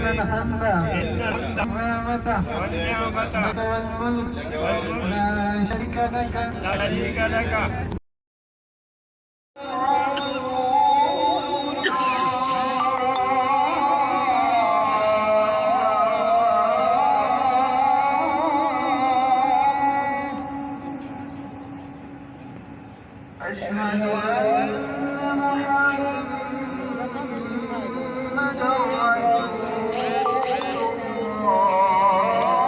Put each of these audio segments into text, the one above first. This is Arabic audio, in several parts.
الحمد والنعمة لك والملك لا شريك لك. أشهد أن محمدا رسول الله.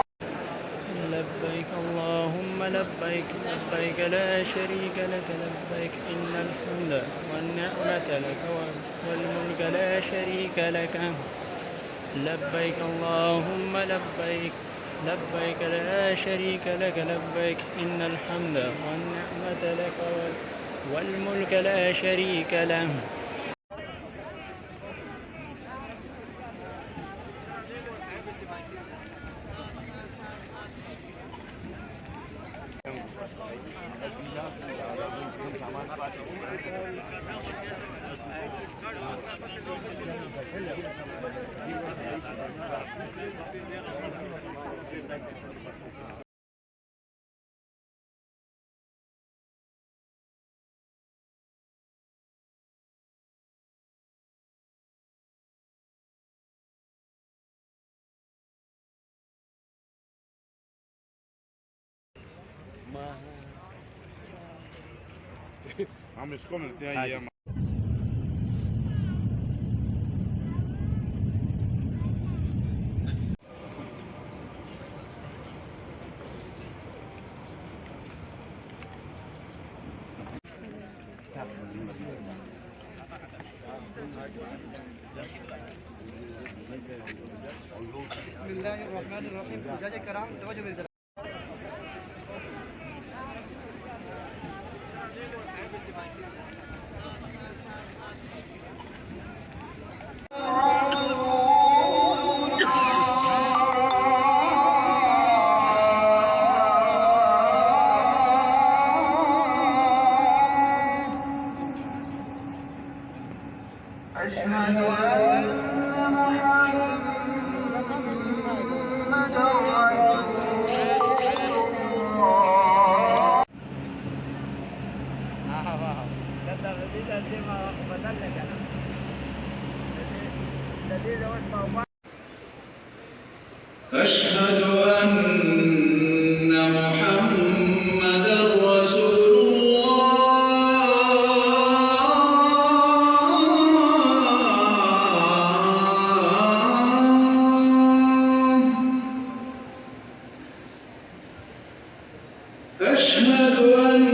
لبيك اللهم لبيك لبيك لا شريك لك لبيك إن الحمد والنعمة لك والملك لا شريك لك. لبيك اللهم لبيك لبيك لا شريك لك لبيك إن الحمد والنعمة لك والملك لا شريك له. عم يسكن هي ايام. بسم الله الرحمن الرحيم. حجاج الكرام توجهوا للدرس. أشهد أن محمدا رسول الله. أشهد أن محمدا رسول الله. أشهد أن